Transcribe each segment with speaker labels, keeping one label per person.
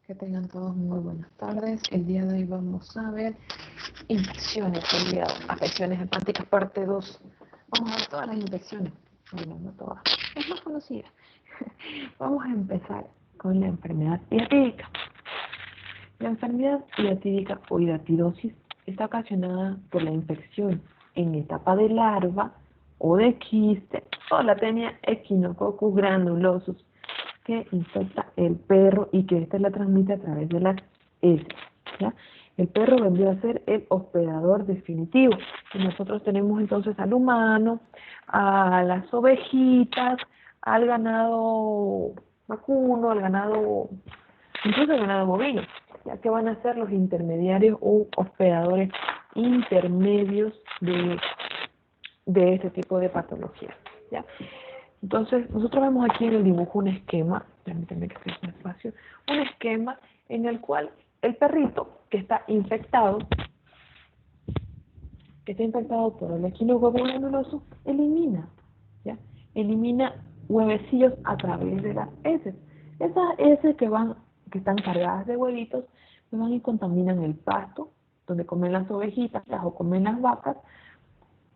Speaker 1: Que tengan todos muy buenas tardes. El día de hoy vamos a ver infecciones del hígado, afecciones hepáticas, parte 2. Vamos a ver todas las infecciones, bueno, no todas, es más conocida. Vamos a empezar con la enfermedad hiatídica. La enfermedad hiatídica o hidatidosis está ocasionada por la infección en etapa de larva o de quiste o la tenia Echinococcus granulosus que infecta el perro y que ésta la transmite a través de las heces, ¿ya? El perro vendría a ser el hospedador definitivo. Y nosotros tenemos entonces al humano, a las ovejitas, al ganado vacuno, al ganado, incluso al ganado bovino, ya que van a ser los intermediarios o hospedadores intermedios de este tipo de patologías, ¿ya? Entonces, nosotros vemos aquí en el dibujo un esquema, permítanme que esté en espacio, un esquema en el cual el perrito que está infectado por el Echinococcus granuloso, ¿ya? Elimina huevecillos a través de las heces. Esas heces que están cargadas de huevitos, van y contaminan el pasto, donde comen las ovejitas o comen las vacas,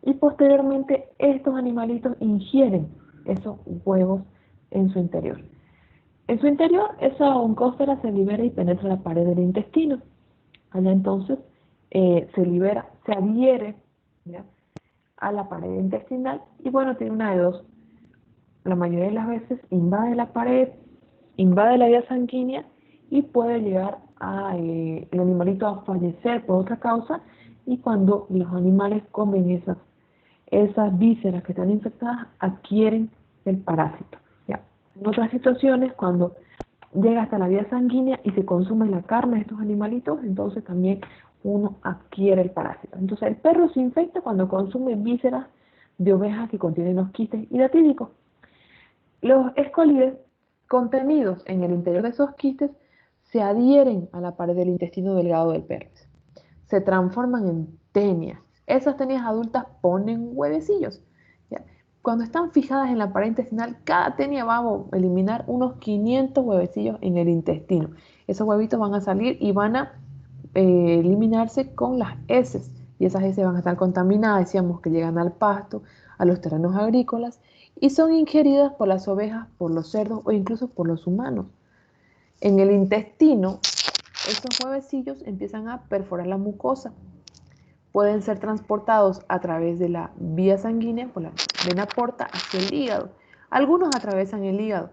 Speaker 1: y posteriormente estos animalitos ingieren esos huevos en su interior. En su interior, esa oncósfera se libera y penetra la pared del intestino. Allá entonces se adhiere, ¿ya?, a la pared intestinal y bueno, tiene una de dos. La mayoría de las veces invade la pared, invade la vía sanguínea y puede llegar el animalito a fallecer por otra causa, y cuando los animales comen esas vísceras que están infectadas adquieren el parásito, ¿ya? En otras situaciones, cuando llega hasta la vía sanguínea y se consume la carne de estos animalitos, entonces también uno adquiere el parásito. Entonces el perro se infecta cuando consume vísceras de ovejas que contienen los quistes hidatídicos. Los escolides contenidos en el interior de esos quistes se adhieren a la pared del intestino delgado del perro. Se transforman en tenias. Esas tenias adultas ponen huevecillos, ¿ya? Cuando están fijadas en la pared intestinal, cada tenia va a eliminar unos 500 huevecillos en el intestino. Esos huevitos van a salir y van a eliminarse con las heces. Y esas heces van a estar contaminadas, decíamos que llegan al pasto, a los terrenos agrícolas, y son ingeridas por las ovejas, por los cerdos o incluso por los humanos. En el intestino, esos huevecillos empiezan a perforar la mucosa. Pueden ser transportados a través de la vía sanguínea, por la vena porta, hacia el hígado. Algunos atravesan el hígado,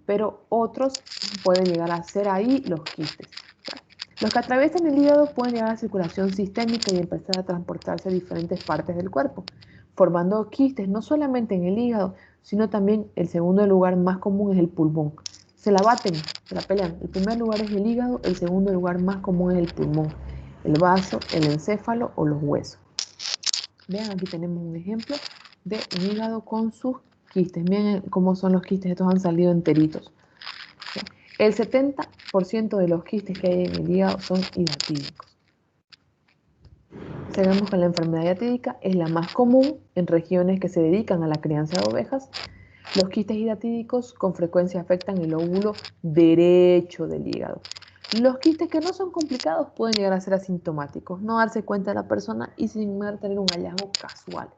Speaker 1: pero otros pueden llegar a ser ahí los quistes. Los que atraviesan el hígado pueden llegar a la circulación sistémica y empezar a transportarse a diferentes partes del cuerpo, formando quistes no solamente en el hígado, sino también el segundo lugar más común es el pulmón. Se la baten, se la pelean. El primer lugar es el hígado, el segundo lugar más común es el pulmón, el vaso, el encéfalo o los huesos. Vean, aquí tenemos un ejemplo de un hígado con sus quistes. Miren cómo son los quistes, estos han salido enteritos. El 70% de los quistes que hay en el hígado son hidatídicos. Sabemos que la enfermedad hidatídica es la más común en regiones que se dedican a la crianza de ovejas. Los quistes hidatídicos con frecuencia afectan el lóbulo derecho del hígado. Los quistes que no son complicados pueden llegar a ser asintomáticos, no darse cuenta de la persona y sin tener un hallazgo casual.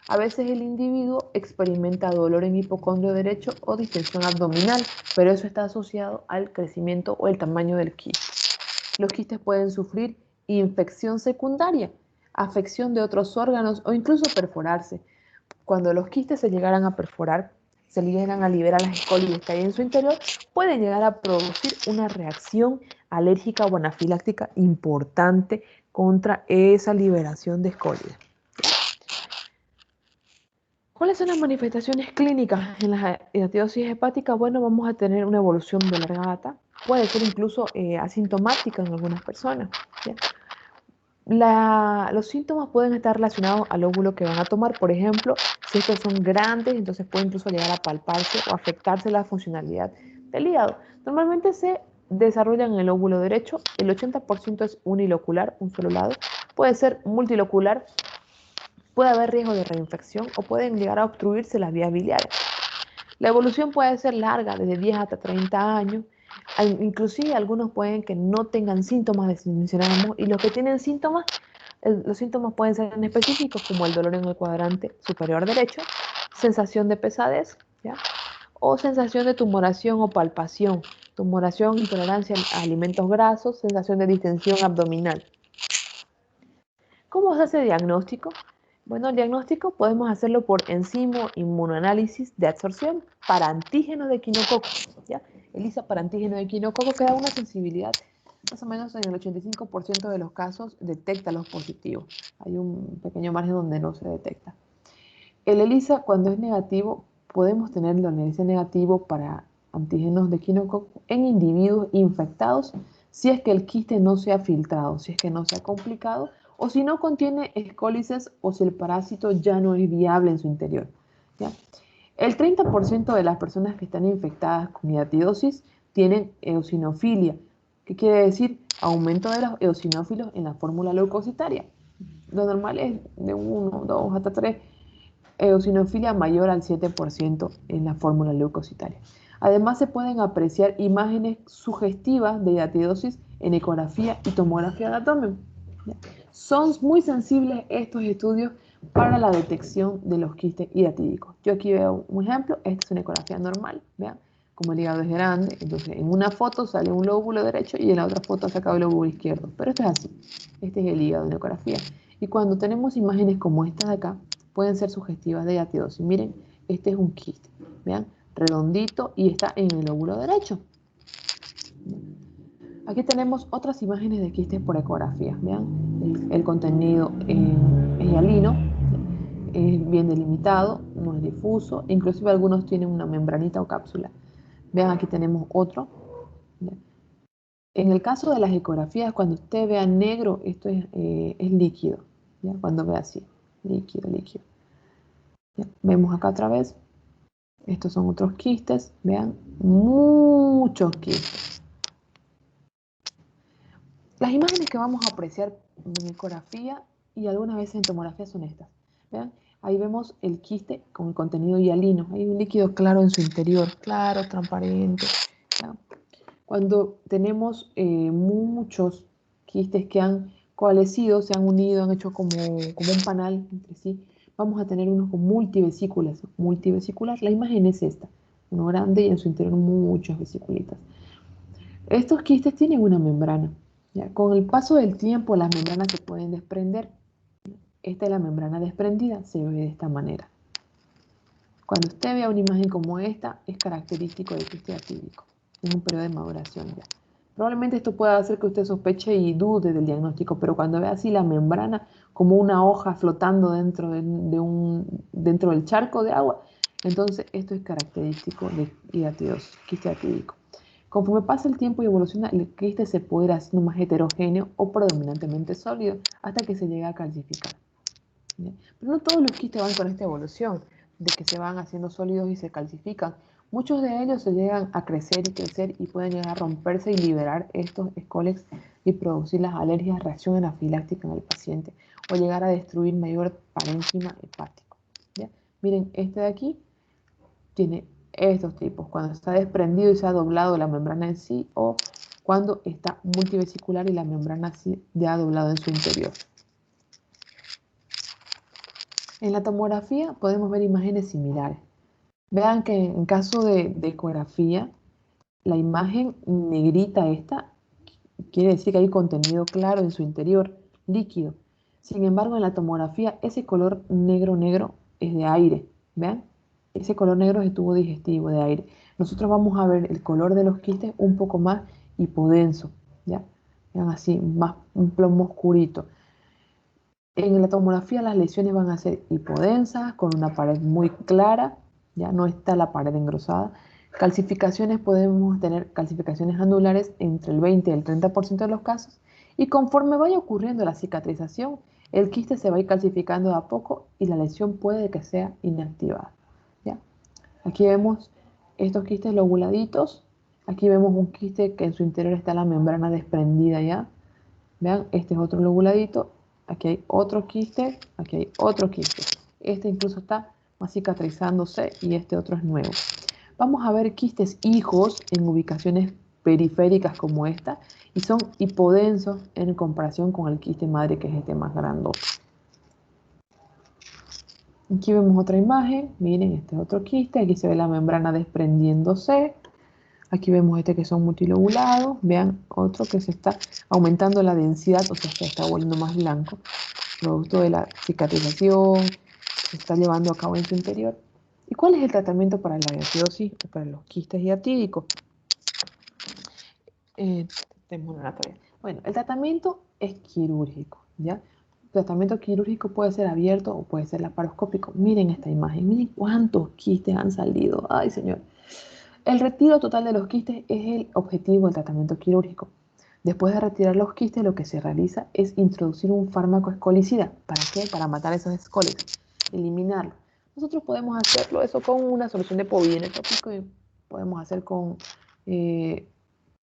Speaker 1: A veces el individuo experimenta dolor en hipocondrio derecho o distensión abdominal, pero eso está asociado al crecimiento o el tamaño del quiste. Los quistes pueden sufrir infección secundaria, afección de otros órganos o incluso perforarse. Cuando los quistes se llegaran a perforar, se llegan a liberar las escolides que hay en su interior, pueden llegar a producir una reacción alérgica o anafiláctica importante contra esa liberación de escolides. ¿Cuáles son las manifestaciones clínicas en la hidatidosis hepática? Bueno, vamos a tener una evolución de larga data, puede ser incluso asintomática en algunas personas, ¿ya? Los síntomas pueden estar relacionados al óvulo que van a tomar. Por ejemplo, si estos son grandes, entonces puede incluso llegar a palparse o afectarse la funcionalidad del hígado. Normalmente se desarrollan en el óvulo derecho, el 80% es unilocular, un solo lado, puede ser multilocular, puede haber riesgo de reinfección o pueden llegar a obstruirse las vías biliares. La evolución puede ser larga, desde 10 hasta 30 años, Inclusive algunos pueden que no tengan síntomas, mencionábamos, y los que tienen síntomas, los síntomas pueden ser en específicos como el dolor en el cuadrante superior derecho, sensación de pesadez, ¿ya? O sensación de tumoración o palpación, tumoración, intolerancia a alimentos grasos, sensación de distensión abdominal. ¿Cómo se hace el diagnóstico? Bueno, el diagnóstico podemos hacerlo por enzimo inmunoanálisis de absorción para antígeno de equinococo, ¿ya? ELISA para antígeno de equinococo que da una sensibilidad, más o menos en el 85% de los casos detecta los positivos. Hay un pequeño margen donde no se detecta. El ELISA, cuando es negativo, podemos tener el ELISA negativo para antígenos de equinococo en individuos infectados si es que el quiste no se ha filtrado, si es que no se ha complicado, o si no contiene escólices o si el parásito ya no es viable en su interior, ¿ya? El 30% de las personas que están infectadas con hidratidosis tienen eosinofilia. ¿Qué quiere decir? Aumento de los eosinófilos en la fórmula leucocitaria. Lo normal es de 1, 2 hasta 3. Eosinofilia mayor al 7% en la fórmula leucocitaria. Además, se pueden apreciar imágenes sugestivas de hidratidosis en ecografía y tomografía de abdomen. Son muy sensibles estos estudios para la detección de los quistes hidratídicos. Yo aquí veo un ejemplo, esta es una ecografía normal, vean, como el hígado es grande, entonces en una foto sale un lóbulo derecho y en la otra foto saca el lóbulo izquierdo, pero esto es así, este es el hígado en ecografía. Y cuando tenemos imágenes como esta de acá, pueden ser sugestivas de hidratidosis. Miren, este es un quiste, vean, redondito y está en el lóbulo derecho. Aquí tenemos otras imágenes de quistes por ecografía. Vean, el contenido es hialino, es bien delimitado, no es difuso, inclusive algunos tienen una membranita o cápsula. Vean, aquí tenemos otro. En el caso de las ecografías, cuando usted vea negro, esto es líquido. ¿Ya? Cuando ve así, líquido, líquido. ¿Ya? Vemos acá otra vez. Estos son otros quistes. Vean, muchos quistes. Las imágenes que vamos a apreciar en ecografía y algunas veces en tomografía son estas. ¿Vean? Ahí vemos el quiste con el contenido hialino. Hay un líquido claro en su interior, claro, transparente. ¿Ya? Cuando tenemos muchos quistes que han coalescido, se han unido, han hecho como un panal entre sí, vamos a tener unos con multivesículas. Multivesicular, la imagen es esta, uno grande y en su interior muchas vesiculitas. Estos quistes tienen una membrana. ¿Ya? Con el paso del tiempo las membranas se pueden desprender. Esta es la membrana desprendida, se ve de esta manera. Cuando usted vea una imagen como esta, es característico de quiste atípico, en un periodo de maduración ya. Probablemente esto pueda hacer que usted sospeche y dude del diagnóstico, pero cuando vea así la membrana como una hoja flotando dentro del charco de agua, entonces esto es característico de hidratidosis, quiste atípico. Conforme pasa el tiempo y evoluciona, el quiste se puede ir haciendo más heterogéneo o predominantemente sólido hasta que se llega a calcificar. ¿Ya? Pero no todos los quistes van con esta evolución de que se van haciendo sólidos y se calcifican. Muchos de ellos se llegan a crecer y pueden llegar a romperse y liberar estos escólex y producir las alergias, reacción anafiláctica en el paciente o llegar a destruir mayor parénquima hepático. ¿Ya? Miren, este de aquí tiene estos tipos, cuando está desprendido y se ha doblado la membrana en sí o cuando está multivesicular y la membrana sí ya ha doblado en su interior. En la tomografía podemos ver imágenes similares. Vean que en caso de ecografía, la imagen negrita esta quiere decir que hay contenido claro en su interior, líquido. Sin embargo, en la tomografía, ese color negro negro es de aire. ¿Vean? Ese color negro es el tubo digestivo de aire. Nosotros vamos a ver el color de los quistes un poco más hipodenso. ¿Ya? Vean así, más un plomo oscurito. En la tomografía las lesiones van a ser hipodensas, con una pared muy clara, ya no está la pared engrosada. Calcificaciones, podemos tener calcificaciones anulares entre el 20 y el 30% de los casos. Y conforme vaya ocurriendo la cicatrización, el quiste se va a ir calcificando de a poco y la lesión puede que sea inactivada. ¿Ya? Aquí vemos estos quistes lobuladitos. Aquí vemos un quiste que en su interior está la membrana desprendida ya. Vean, este es otro lobuladito. Aquí hay otro quiste, aquí hay otro quiste. Este incluso está más cicatrizándose y este otro es nuevo. Vamos a ver quistes hijos en ubicaciones periféricas como esta y son hipodensos en comparación con el quiste madre, que es este más grandote. Aquí vemos otra imagen, miren, este es otro quiste, aquí se ve la membrana desprendiéndose. Aquí vemos este que son multilobulados, vean otro que se está aumentando la densidad, o sea, se está volviendo más blanco, producto de la cicatrización, se está llevando a cabo en su interior. ¿Y cuál es el tratamiento para la gaseosis o para los quistes hiatídicos? Bueno, el tratamiento es quirúrgico, ¿ya? El tratamiento quirúrgico puede ser abierto o puede ser laparoscópico. Miren esta imagen, miren cuántos quistes han salido. Ay, señor. El retiro total de los quistes es el objetivo del tratamiento quirúrgico. Después de retirar los quistes, lo que se realiza es introducir un fármaco escolicida. ¿Para qué? Para matar esos escólicos, eliminarlos. Nosotros podemos hacerlo eso con una solución de povidone tópico y podemos hacer con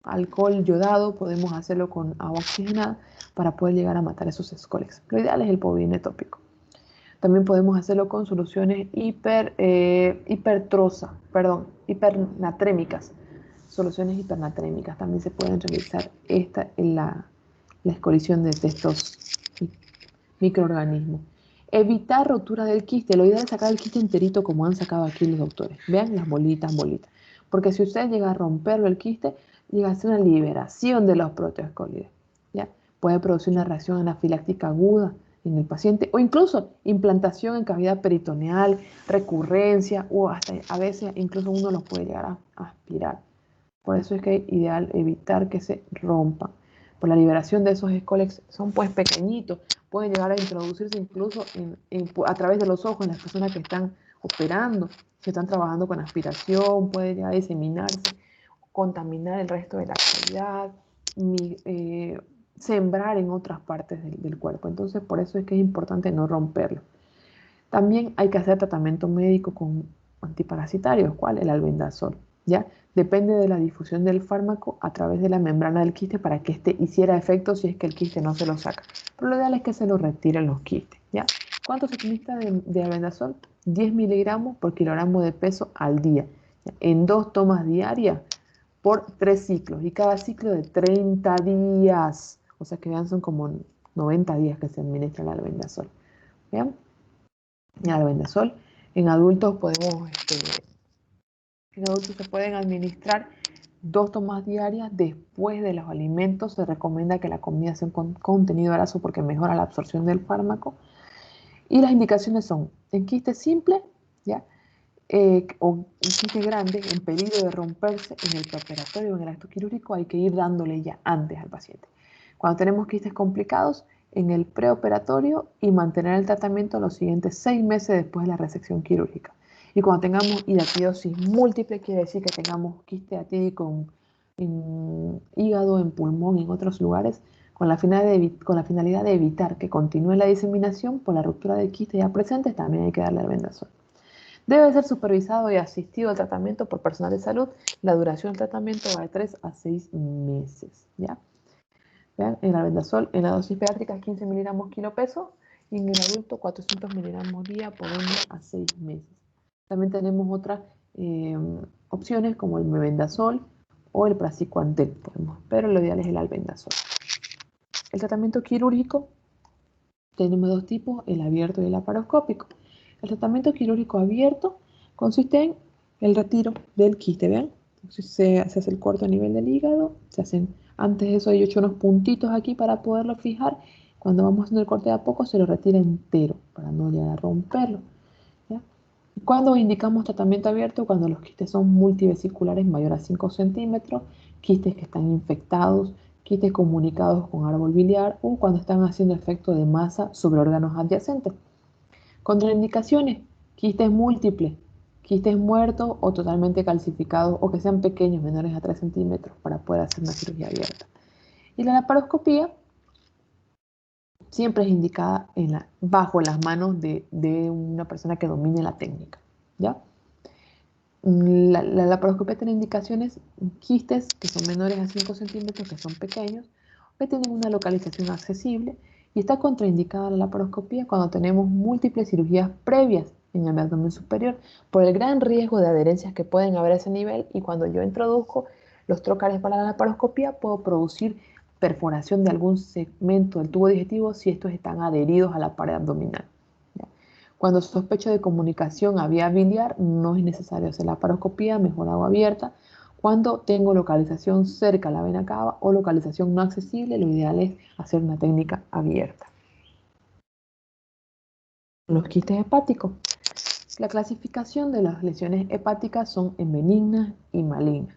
Speaker 1: alcohol yodado, podemos hacerlo con agua oxigenada para poder llegar a matar esos escólicos. Lo ideal es el povidone tópico. También podemos hacerlo con soluciones hipernatrémicas. Soluciones hipernatrémicas. También se pueden realizar la escolición de estos microorganismos. Evitar rotura del quiste. Lo ideal es sacar el quiste enterito como han sacado aquí los doctores. Vean las bolitas. Porque si usted llega a romperlo el quiste, llega a ser una liberación de los proteoescólidos. ¿Ya? Puede producir una reacción anafiláctica aguda en el paciente o incluso implantación en cavidad peritoneal, recurrencia o hasta a veces incluso uno los puede llegar a aspirar. Por eso es que es ideal evitar que se rompan. Por la liberación de esos escólex son pues pequeñitos, pueden llegar a introducirse incluso a través de los ojos en las personas que están operando, que están trabajando con aspiración, puede llegar a diseminarse, contaminar el resto de la cavidad, sembrar en otras partes del cuerpo. Entonces, por eso es que es importante no romperlo. También hay que hacer tratamiento médico con antiparasitarios, ¿cuál? El albendazol, ¿ya? Depende de la difusión del fármaco a través de la membrana del quiste para que éste hiciera efecto si es que el quiste no se lo saca. Pero lo ideal es que se lo retiren los quistes, ¿ya? ¿Cuánto se utiliza de albendazol? 10 miligramos por kilogramo de peso al día, ¿ya? En 2 tomas diarias por 3 ciclos y cada ciclo de 30 días. O sea que vean, son como 90 días que se administra el albendazol. ¿Vean? El albendazol. En adultos se pueden administrar 2 tomas diarias después de los alimentos. Se recomienda que la comida sea con contenido graso porque mejora la absorción del fármaco. Y las indicaciones son en quiste simple, ¿ya? O un quiste grande en peligro de romperse en el preoperatorio o en el acto quirúrgico, hay que ir dándole ya antes al paciente. Cuando tenemos quistes complicados, en el preoperatorio y mantener el tratamiento los siguientes 6 meses después de la resección quirúrgica. Y cuando tengamos hidatidrosis múltiple, quiere decir que tengamos quiste atídico en hígado, en pulmón y en otros lugares, con la finalidad de evitar que continúe la diseminación por la ruptura del quiste ya presente, también hay que darle albendazol. Debe ser supervisado y asistido al tratamiento por personal de salud. La duración del tratamiento va de 3 a 6 meses. ¿Ya? Vean, el albendazol en la dosis pediátrica es 15 miligramos kilo peso y en el adulto 400 miligramos día por 1 a 6 meses. También tenemos otras opciones como el mebendazol o el praziquantel, pero lo ideal es el albendazol. El tratamiento quirúrgico tenemos 2 tipos, el abierto y el laparoscópico. El tratamiento quirúrgico abierto consiste en el retiro del quiste, ¿vean? Se hace el corte a nivel del hígado, se hacen, antes de eso yo he hecho unos puntitos aquí para poderlo fijar. Cuando vamos haciendo el corte de a poco se lo retira entero para no llegar a romperlo, ¿ya? Cuando indicamos tratamiento abierto, cuando los quistes son multivesiculares mayor a 5 centímetros, quistes que están infectados, quistes comunicados con árbol biliar o cuando están haciendo efecto de masa sobre órganos adyacentes. Contraindicaciones: quistes múltiples, quistes muertos o totalmente calcificados o que sean pequeños, menores a 3 centímetros para poder hacer una cirugía abierta. Y la laparoscopía siempre es indicada bajo las manos de una persona que domine la técnica, ¿ya? La laparoscopía tiene indicaciones: quistes que son menores a 5 centímetros, que son pequeños, que tienen una localización accesible, y está contraindicada la laparoscopía cuando tenemos múltiples cirugías previas en el abdomen superior por el gran riesgo de adherencias que pueden haber a ese nivel y cuando yo introduzco los trocales para la laparoscopía, puedo producir perforación de algún segmento del tubo digestivo si estos están adheridos a la pared abdominal. ¿Ya? Cuando sospecho de comunicación a vía biliar, no es necesario hacer laparoscopía, mejor hago abierta. Cuando tengo localización cerca a la vena cava o localización no accesible, lo ideal es hacer una técnica abierta. Los quistes hepáticos. La clasificación de las lesiones hepáticas son en benignas y malignas.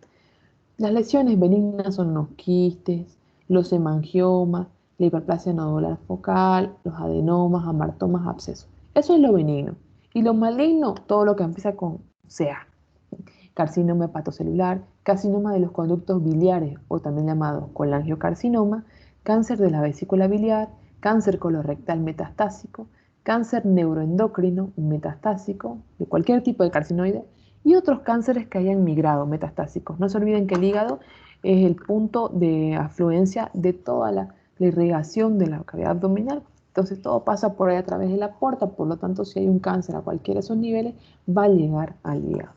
Speaker 1: Las lesiones benignas son los quistes, los hemangiomas, la hiperplasia nodular focal, los adenomas, amartomas, abscesos. Eso es lo benigno. Y lo maligno, todo lo que empieza con CA. Carcinoma hepatocelular, carcinoma de los conductos biliares o también llamado colangiocarcinoma, cáncer de la vesícula biliar, cáncer colorectal metastásico, cáncer neuroendocrino metastásico, de cualquier tipo de carcinoide, y otros cánceres que hayan migrado metastásicos. No se olviden que el hígado es el punto de afluencia de toda la irrigación de la cavidad abdominal. Entonces todo pasa por ahí a través de la puerta, por lo tanto si hay un cáncer a cualquiera de esos niveles, va a llegar al hígado.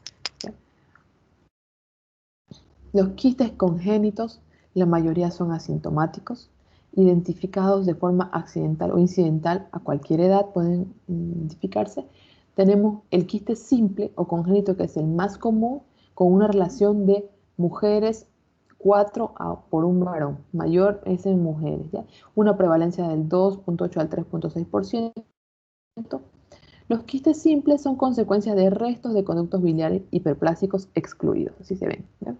Speaker 1: Los quistes congénitos, la mayoría son asintomáticos, identificados de forma accidental o incidental a cualquier edad, pueden identificarse. Tenemos el quiste simple o congénito, que es el más común, con una relación de mujeres 4 por un varón. Mayor es en mujeres, ¿ya? Una prevalencia del 2.8 al 3.6%. Los quistes simples son consecuencia de restos de conductos biliares hiperplásicos excluidos, así se ven, ¿ya?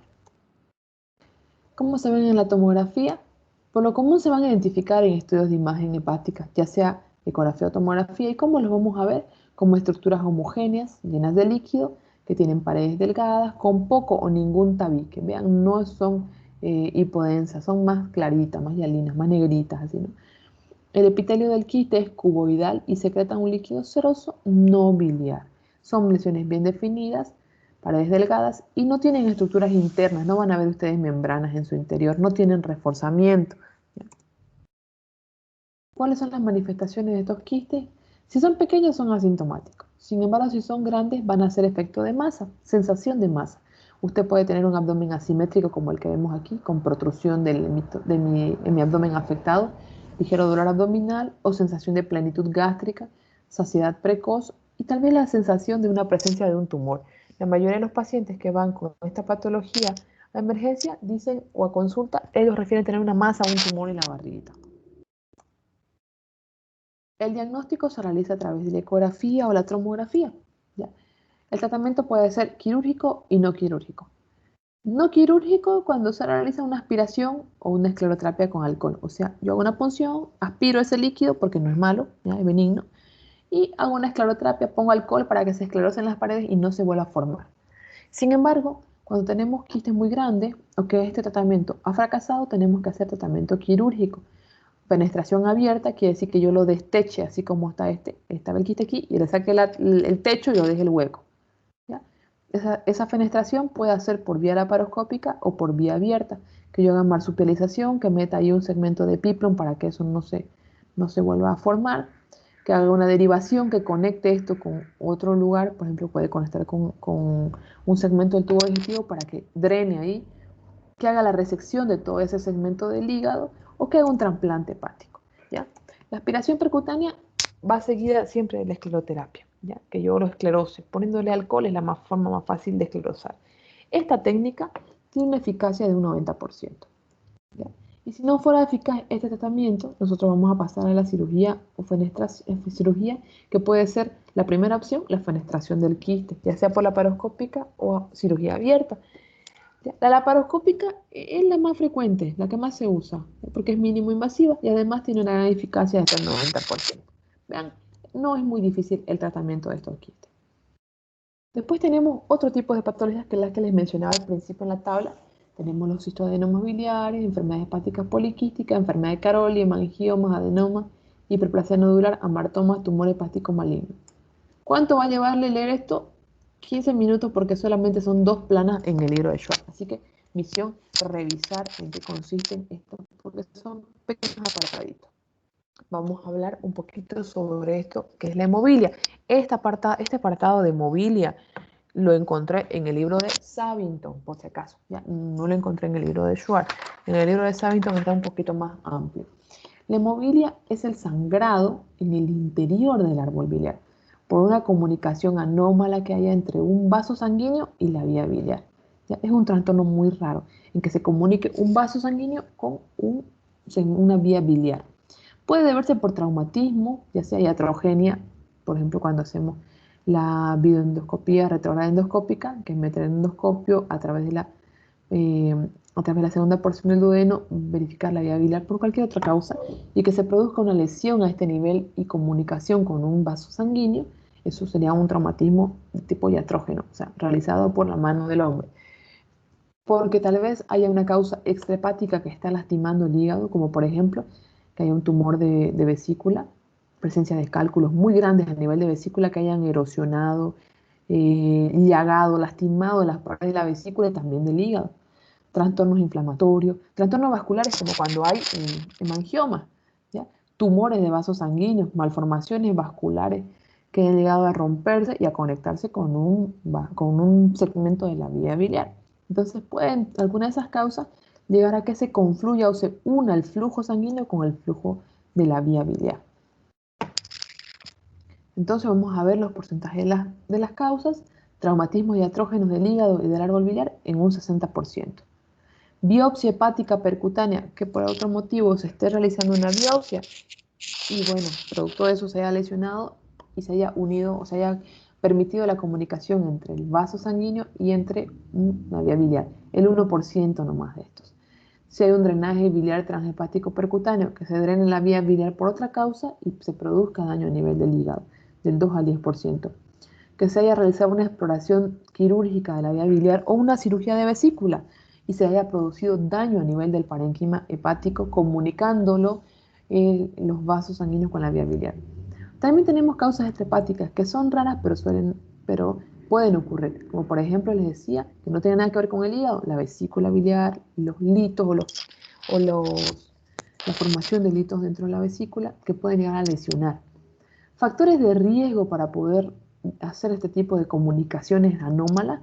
Speaker 1: ¿Cómo se ven en la tomografía? Por lo común se van a identificar en estudios de imagen hepática, ya sea ecografía o tomografía. ¿Y cómo los vamos a ver? Como estructuras homogéneas, llenas de líquido, que tienen paredes delgadas, con poco o ningún tabique. Vean, no son hipodensas, son más claritas, más hialinas, más negritas, así, ¿no? El epitelio del quiste es cuboidal y secreta un líquido seroso no biliar. Son lesiones bien definidas, paredes delgadas y no tienen estructuras internas. No van a ver ustedes membranas en su interior, no tienen reforzamiento. ¿Cuáles son las manifestaciones de estos quistes? Si son pequeños son asintomáticos. Sin embargo, si son grandes van a hacer efecto de masa, sensación de masa. Usted puede tener un abdomen asimétrico como el que vemos aquí, con protrusión en mi abdomen afectado, ligero dolor abdominal o sensación de plenitud gástrica, saciedad precoz y tal vez la sensación de una presencia de un tumor. La mayoría de los pacientes que van con esta patología a emergencia dicen o a consulta, ellos refieren tener una masa o un tumor en la barriguita. El diagnóstico se realiza a través de la ecografía o la tomografía, ¿ya? El tratamiento puede ser quirúrgico y no quirúrgico. No quirúrgico cuando se realiza una aspiración o una escleroterapia con alcohol. O sea, yo hago una punción, aspiro ese líquido porque no es malo, ¿ya? Es benigno, y hago una escleroterapia, pongo alcohol para que se esclerosen las paredes y no se vuelva a formar. Sin embargo, cuando tenemos quistes muy grandes o que este tratamiento ha fracasado, tenemos que hacer tratamiento quirúrgico. Fenestración abierta quiere decir que yo lo desteche así como está estaba el quiste aquí, y le saque el techo y lo deje el hueco, ¿ya? Esa fenestración puede hacer por vía laparoscópica o por vía abierta, que yo haga marsupialización, que meta ahí un segmento de piplon para que eso no se vuelva a formar, que haga una derivación que conecte esto con otro lugar, por ejemplo puede conectar con un segmento del tubo digestivo para que drene ahí, que haga la resección de todo ese segmento del hígado o que haga un trasplante hepático, ¿ya? La aspiración percutánea va seguida siempre de la escleroterapia, ¿ya? Que yo lo esclerose. Poniéndole alcohol es la forma más fácil de esclerosar. Esta técnica tiene una eficacia de un 90%, ¿ya? Y si no fuera eficaz este tratamiento, nosotros vamos a pasar a la cirugía o cirugía, que puede ser la primera opción, la fenestración del quiste, ya sea por laparoscópica o cirugía abierta. La laparoscópica es la más frecuente, la que más se usa, porque es mínimo invasiva y además tiene una gran eficacia de hasta el 90%. Vean, no es muy difícil el tratamiento de estos quistes. Después tenemos otro tipo de patologías que las que les mencionaba al principio en la tabla. Tenemos los cistodenomas biliares, enfermedades hepáticas poliquísticas, enfermedad de Caroli, hemangiomas, adenomas, hiperplasia nodular, amartomas, tumor hepático maligno. ¿Cuánto va a llevarle leer esto? 15 minutos porque solamente son 2 planas en el libro de Schwartz. Así que misión, revisar en qué consisten estos, porque son pequeños apartaditos. Vamos a hablar un poquito sobre esto, que es la hemofilia. Este apartado de hemofilia lo encontré en el libro de Savington, por si acaso. ¿Ya? No lo encontré en el libro de Schwartz. En el libro de Savington está un poquito más amplio. La hemofilia es el sangrado en el interior del árbol biliar por una comunicación anómala que haya entre un vaso sanguíneo y la vía biliar. ¿Ya? Es un trastorno muy raro en que se comunique un vaso sanguíneo con una vía biliar. Puede deberse por traumatismo, ya sea iatrogenia, por ejemplo, cuando hacemos la videoendoscopía retrograda endoscópica, que es meter el endoscopio eh, a través de la segunda porción del duodeno, verificar la vía biliar por cualquier otra causa y que se produzca una lesión a este nivel y comunicación con un vaso sanguíneo, eso sería un traumatismo de tipo iatrógeno, o sea, realizado por la mano del hombre. Porque tal vez haya una causa extrahepática que está lastimando el hígado, como por ejemplo que haya un tumor de vesícula, presencia de cálculos muy grandes a nivel de vesícula que hayan erosionado, llagado, lastimado las paredes de la vesícula y también del hígado. Trastornos inflamatorios, trastornos vasculares como cuando hay hemangiomas, ¿ya? Tumores de vasos sanguíneos, malformaciones vasculares que han llegado a romperse y a conectarse con un segmento de la vía biliar. Entonces pueden, alguna de esas causas, llegar a que se confluya o se una el flujo sanguíneo con el flujo de la vía biliar. Entonces vamos a ver los porcentajes de las causas, traumatismos iatrógenos del hígado y del árbol biliar en un 60%. Biopsia hepática percutánea, que por otro motivo se esté realizando una biopsia y bueno, producto de eso se haya lesionado y se haya unido o se haya permitido la comunicación entre el vaso sanguíneo y entre una vía biliar, el 1% nomás de estos. Si hay un drenaje biliar transhepático percutáneo, que se drene la vía biliar por otra causa y se produzca daño a nivel del hígado, del 2 al 10%. Que se haya realizado una exploración quirúrgica de la vía biliar o una cirugía de vesícula y se haya producido daño a nivel del parénquima hepático, comunicándolo los vasos sanguíneos con la vía biliar. También tenemos causas extrahepáticas que son raras, pero pueden ocurrir, como por ejemplo les decía, que no tienen nada que ver con el hígado, la vesícula biliar, los litos la formación de litos dentro de la vesícula que pueden llegar a lesionar. Factores de riesgo para poder hacer este tipo de comunicaciones anómalas,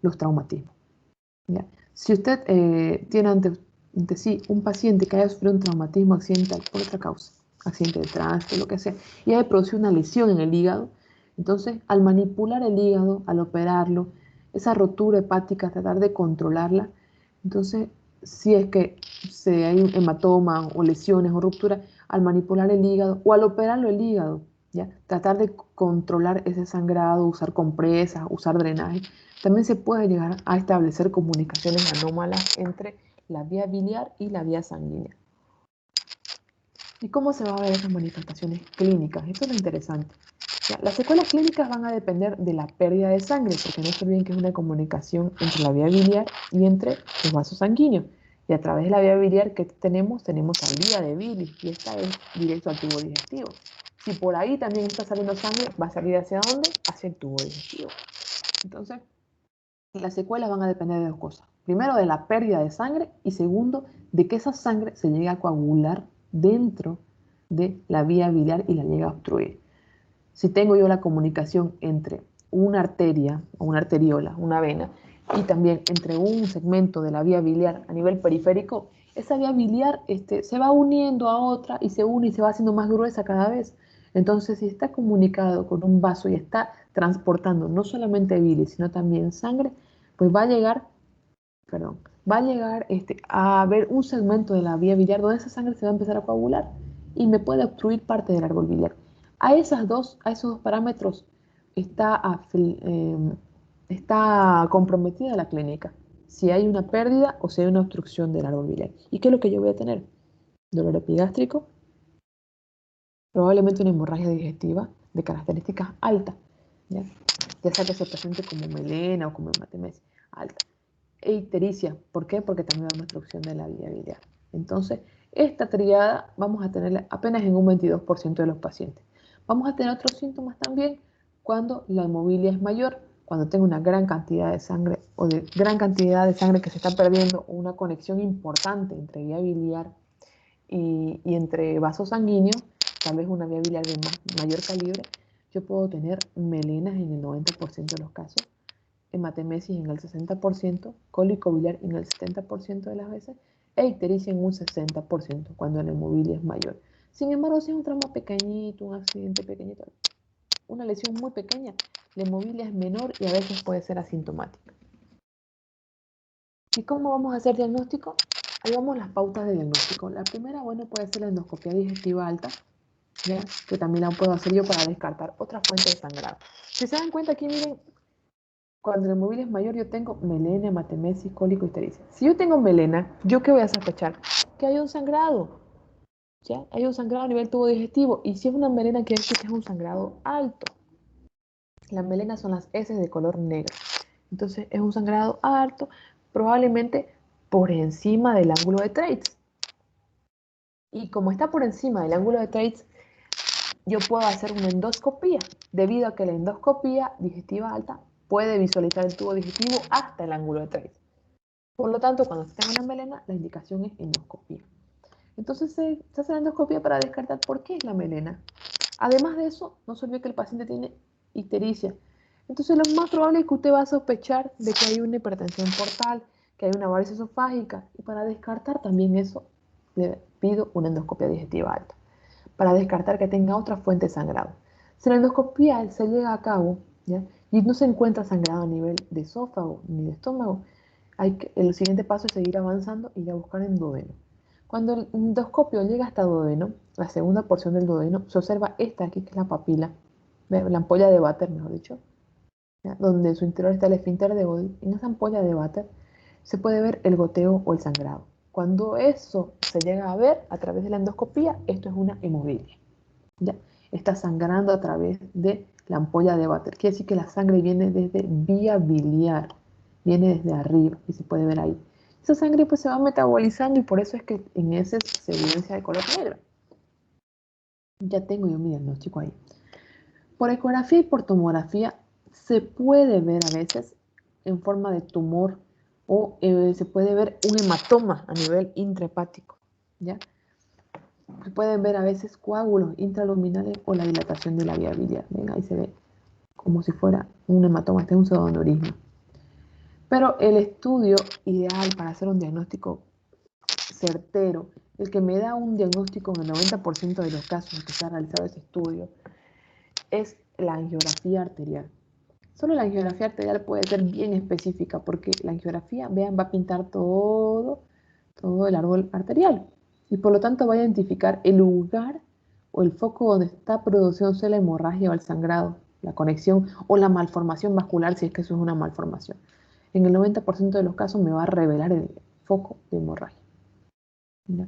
Speaker 1: los traumatismos. ¿Ya? Si usted tiene ante sí un paciente que haya sufrido un traumatismo accidental por otra causa, accidente de tránsito, lo que sea, y haya producido una lesión en el hígado, entonces al manipular el hígado, al operarlo, esa rotura hepática, tratar de controlarla, entonces si es que hay un hematoma o lesiones o ruptura, al manipular el hígado o al operarlo el hígado, ¿ya? Tratar de controlar ese sangrado, usar compresas, usar drenaje, también se puede llegar a establecer comunicaciones anómalas entre la vía biliar y la vía sanguínea. ¿Y cómo se va a ver esas manifestaciones clínicas? Esto es lo interesante. Las secuelas clínicas van a depender de la pérdida de sangre, porque no se olviden que es una comunicación entre la vía biliar y entre los vasos sanguíneos. Y a través de la vía biliar que tenemos salida de bilis, y esta es directo al tubo digestivo. Si por ahí también está saliendo sangre, va a salir ¿hacia dónde? Hacia el tubo digestivo. Entonces, las secuelas van a depender de dos cosas. Primero, de la pérdida de sangre y segundo, de que esa sangre se llegue a coagular dentro de la vía biliar y la llegue a obstruir. Si tengo yo la comunicación entre una arteria o una arteriola, una vena, y también entre un segmento de la vía biliar a nivel periférico, esa vía biliar se va uniendo a otra y se une y se va haciendo más gruesa cada vez. Entonces, si está comunicado con un vaso y está transportando no solamente bilis, sino también sangre, pues va a llegar a haber un segmento de la vía biliar donde esa sangre se va a empezar a coagular y me puede obstruir parte del árbol biliar. A esos dos parámetros está comprometida la clínica. Si hay una pérdida o si hay una obstrucción del árbol biliar. ¿Y qué es lo que yo voy a tener? Dolor epigástrico, probablemente una hemorragia digestiva de características altas, ¿ya? Ya sea que se presente como melena o como hematemesis alta. E ictericia, ¿por qué? Porque también hay una obstrucción de la vía biliar. Entonces, esta triada vamos a tenerla apenas en un 22% de los pacientes. Vamos a tener otros síntomas también cuando la hemofilia es mayor, cuando tengo una gran cantidad de sangre o de gran cantidad de sangre que se está perdiendo, o una conexión importante entre vía biliar y entre vasos sanguíneos, tal vez una vía biliar de mayor calibre, yo puedo tener melenas en el 90% de los casos hematemesis en el 60%, cólico biliar en el 70% de las veces, e ictericia en un 60% cuando la hemofilia es mayor. Sin embargo, si es un trauma pequeñito, un accidente pequeñito, una lesión muy pequeña, la hemofilia es menor y a veces puede ser asintomática. ¿Y cómo vamos a hacer diagnóstico? Ahí vamos las pautas de diagnóstico. La primera, bueno, puede ser la endoscopia digestiva alta, ¿ya? Que también la puedo hacer yo para descartar otra fuente de sangrado. Si se dan cuenta aquí, miren, cuando la hemofilia es mayor, yo tengo melena, hematemesis, cólico, ictericia. Si yo tengo melena, ¿yo qué voy a sospechar? Que hay un sangrado, ¿ya? Hay un sangrado a nivel tubo digestivo. Y si es una melena, quiere decir que es un sangrado alto. Las melenas son las heces de color negro. Entonces es un sangrado alto, probablemente por encima del ángulo de Treitz. Y como está por encima del ángulo de Treitz, yo puedo hacer una endoscopía, debido a que la endoscopía digestiva alta puede visualizar el tubo digestivo hasta el ángulo de Treitz. Por lo tanto, cuando se tenga una melena, la indicación es endoscopía. Entonces se hace la endoscopía para descartar por qué es la melena. Además de eso, no se olvide que el paciente tiene ictericia. Entonces lo más probable es que usted va a sospechar de que hay una hipertensión portal, que hay una varices esofágica, y para descartar también eso, le pido una endoscopia digestiva alta, para descartar que tenga otra fuente de sangrado. Si la endoscopia se llega a cabo, ¿ya? Y no se encuentra sangrado a nivel de esófago ni de estómago, el siguiente paso es seguir avanzando y ir a buscar el duodeno. Cuando el endoscopio llega hasta duodeno, la segunda porción del duodeno, se observa esta aquí, que es la papila, la ampolla de váter, mejor dicho, ¿ya? Donde en su interior está el esfínter de Oddi. En esa ampolla de váter se puede ver el goteo o el sangrado. Cuando eso se llega a ver a través de la endoscopía, esto es una hemofilia, ¿ya? Está sangrando a través de la ampolla de váter. Quiere decir que la sangre viene desde vía biliar, viene desde arriba y se puede ver ahí. Esa sangre pues se va metabolizando y por eso es que en ese se evidencia de color negro. Ya tengo yo mi diagnóstico ahí. Por ecografía y por tomografía se puede ver a veces en forma de tumor o se puede ver un hematoma a nivel intrahepático, ¿ya? Se pueden ver a veces coágulos intraluminales o la dilatación de la vía biliar. ¿Ven? Ahí se ve como si fuera un hematoma, este es un pseudoaneurisma. Pero el estudio ideal para hacer un diagnóstico certero, el que me da un diagnóstico en el 90% de los casos en que se ha realizado ese estudio, es la angiografía arterial. Solo la angiografía arterial puede ser bien específica porque la angiografía, vean, va a pintar todo el árbol arterial y por lo tanto va a identificar el lugar o el foco donde está produciéndose la hemorragia o el sangrado, la conexión o la malformación vascular si es que eso es una malformación. En el 90% de los casos me va a revelar el foco de hemorragia. ¿Ya?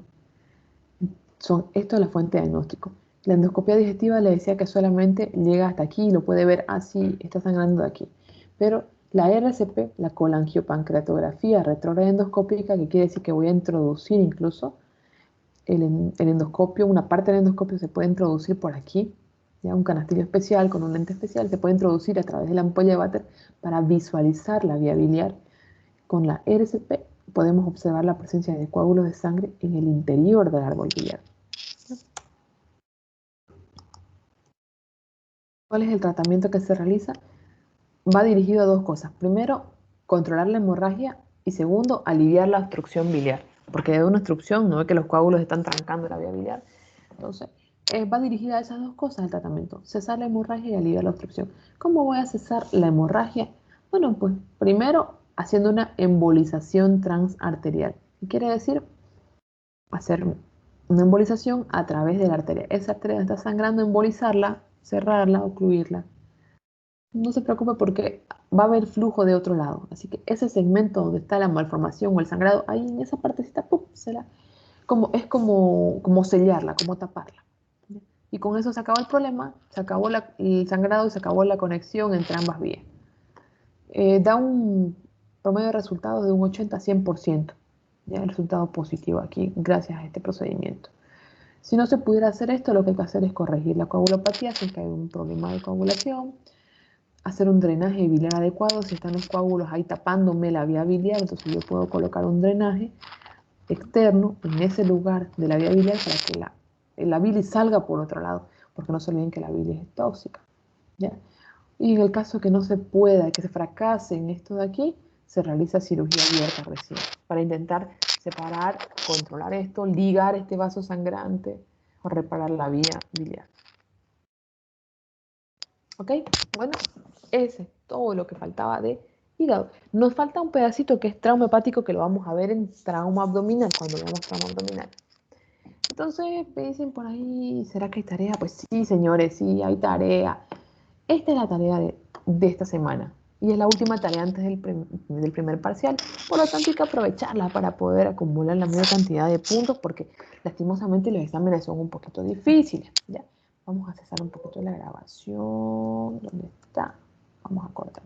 Speaker 1: Esto es la fuente de diagnóstico. La endoscopia digestiva le decía que solamente llega hasta aquí y lo puede ver así, está sangrando de aquí. Pero la RCP, la colangiopancreatografía retrógrada endoscópica, que quiere decir que voy a introducir incluso el endoscopio, una parte del endoscopio se puede introducir por aquí, ¿ya? Un canastillo especial con un lente especial se puede introducir a través de la ampolla de váter para visualizar la vía biliar. Con la RCP podemos observar la presencia de coágulos de sangre en el interior del árbol biliar. ¿Cuál es el tratamiento que se realiza? Va dirigido a dos cosas. Primero, controlar la hemorragia y segundo, aliviar la obstrucción biliar. Porque de una obstrucción no es que los coágulos están trancando la vía biliar. Entonces, va dirigida a esas dos cosas el tratamiento. Cesar la hemorragia y aliviar la obstrucción. ¿Cómo voy a cesar la hemorragia? Bueno, pues primero haciendo una embolización transarterial. ¿Qué quiere decir? Hacer una embolización a través de la arteria. Esa arteria está sangrando, embolizarla, cerrarla, ocluirla. No se preocupe porque va a haber flujo de otro lado. Así que ese segmento donde está la malformación o el sangrado, ahí en esa partecita, ¡pum! Es como sellarla, como taparla. Y con eso se acabó el problema, se acabó el sangrado y se acabó la conexión entre ambas vías. Da un promedio de resultados de un 80-100%. ¿Ya? El resultado positivo aquí gracias a este procedimiento. Si no se pudiera hacer esto, lo que hay que hacer es corregir la coagulopatía si es que hay un problema de coagulación, hacer un drenaje biliar adecuado. Si están los coágulos ahí tapándome la vía biliar, entonces yo puedo colocar un drenaje externo en ese lugar de la vía biliar para que la bilis salga por otro lado, porque no se olviden que la bilis es tóxica, ¿ya? Y en el caso que no se pueda, que se fracase en esto de aquí, se realiza cirugía abierta recién para intentar separar, controlar esto, ligar este vaso sangrante o reparar la vía biliar. ¿Ok? Bueno, ese es todo lo que faltaba de hígado. Nos falta un pedacito que es trauma hepático, que lo vamos a ver en trauma abdominal, cuando veamos trauma abdominal. Entonces me dicen por ahí, ¿será que hay tarea? Pues sí, señores, sí, hay tarea. Esta es la tarea de esta semana y es la última tarea antes del primer parcial. Por lo tanto, hay que aprovecharla para poder acumular la mayor cantidad de puntos porque lastimosamente los exámenes son un poquito difíciles. ¿Ya? Vamos a cesar un poquito la grabación. ¿Dónde está? Vamos a cortar.